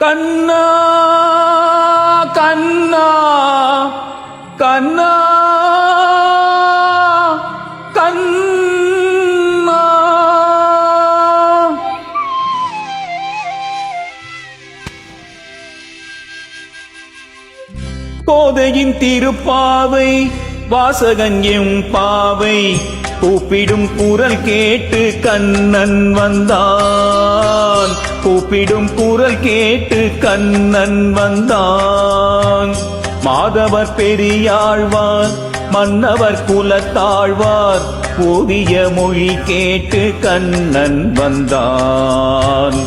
கண்ணா கண்ணா கண்ணா கண்ணா கோதையின் திருப்பாவை வாசகன் எம் பாவை கூப்பிடும் குரல் கேட்டு கண்ணன் வந்தான். கூப்பிடும் குரல் கேட்டு கண்ணன் வந்தான். மாதவர் பெரியாழ்வார் மன்னவர் குலத்தாழ்வார் ஓதிய மொழி கேட்டு கண்ணன் வந்தான்.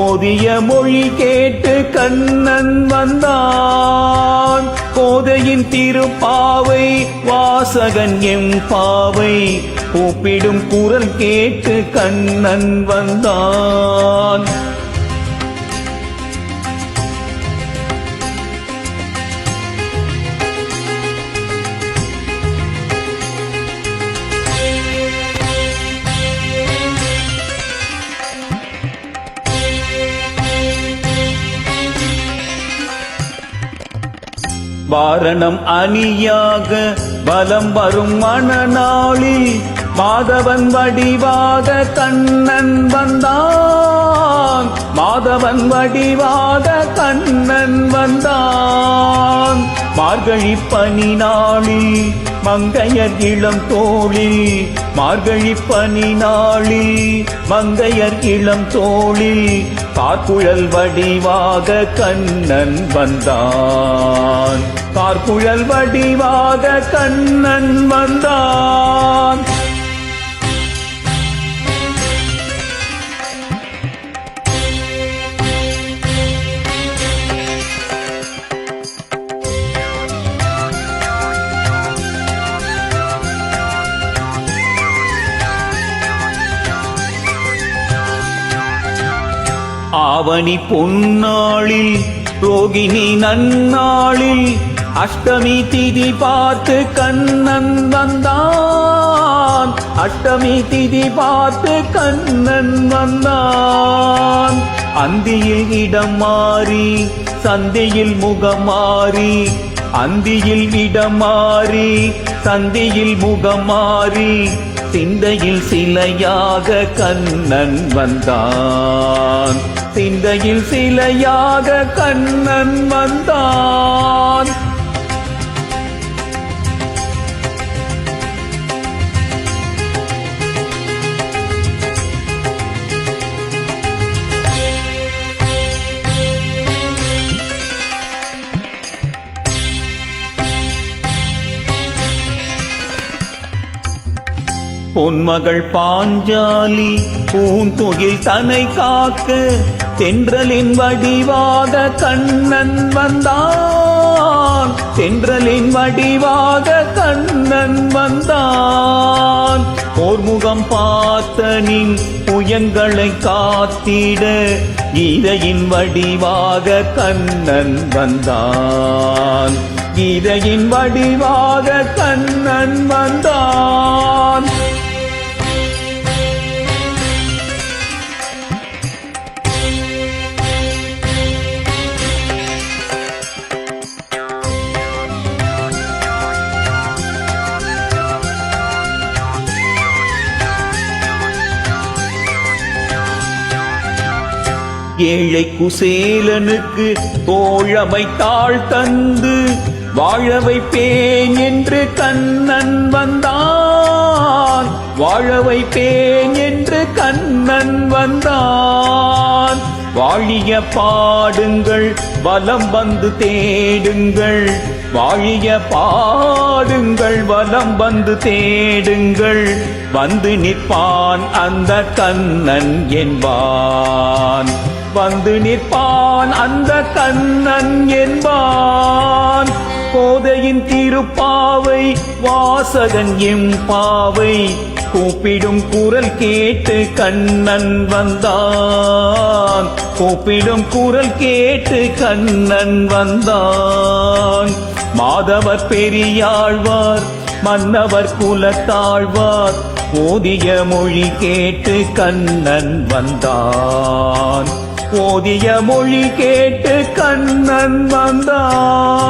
ஓதிய மொழி கேட்டு கண்ணன் வந்தான். கோதையின் திருப்பாவை வாசகன் எம் பாவை கூப்பிடும் குரல் கேட்டு கண்ணன் வந்தான். வாரணம் அணியாக பலம் வரும் மணநாளில் மாதவன் வடிவாக கண்ணன் வந்தான். மாதவன் வடிவாக கண்ணன் வந்தான். மார்கழி பனி நாளில் மங்கையர் இளம் தோளில் மார்கழி பனி நாளில் மங்கையர் இளம் தோளில் கார்குழல் வடிவாக கண்ணன் வந்தான். கார்குழல் வடிவாக கண்ணன் வந்தான். ஆவணி பொன்னாளில் ரோகிணி நன்னாளில் அஷ்டமி திதி பார்த்து கண்ணன் வந்தான். அஷ்டமி திதி பார்த்து கண்ணன் வந்தான். அந்தியில் இடம் மாறி சந்தையில் முகம் மாறி அந்தியில் இடம் மாறி சந்தையில் முகம் மாறி சிந்தையில் சிலையாக கண்ணன் வந்தான். சிந்தையில் சிலையாக கண்ணன் வந்தான். பொன்மகள் பாஞ்சாலி பூந்தொகில் தனை காக்க தென்றலின் வடிவாக கண்ணன் வந்தான். தென்றலின் வடிவாக கண்ணன் வந்தான். போர்முகம் பார்த்தனின் புயங்களை காத்திட கீதையின் வடிவாக கண்ணன் வந்தான். கீதையின் வடிவாக கண்ணன் வந்தான். ஏழை குசேலனுக்கு தோழமை தாழ் தந்து வாழ வைப்பேன் என்று கண்ணன் வந்தான். வாழ வைப்பேன் என்று கண்ணன் வந்தான். வாழிய பாடுங்கள் வலம் வந்து தேடுங்கள். வாழிய பாடுங்கள் வலம் வந்து தேடுங்கள். வந்து நிற்பான் அந்த கண்ணன் என்பான். வந்து நிற்பான் அந்த கண்ணன் என்பான். கோதையின் திருப்பாவை வாசகன் எம் பாவை கூப்பிடும் குரல் கேட்டு கண்ணன் வந்தான். கூப்பிடும் குரல் கேட்டு கண்ணன் வந்தான். மாதவர் பெரியாழ்வார் மன்னவர் குலத்தாழ்வார் ஓதிய மொழி கேட்டு கண்ணன் வந்தான். ஓதிய மொழி கேட்டு கண்ணன் வந்தான்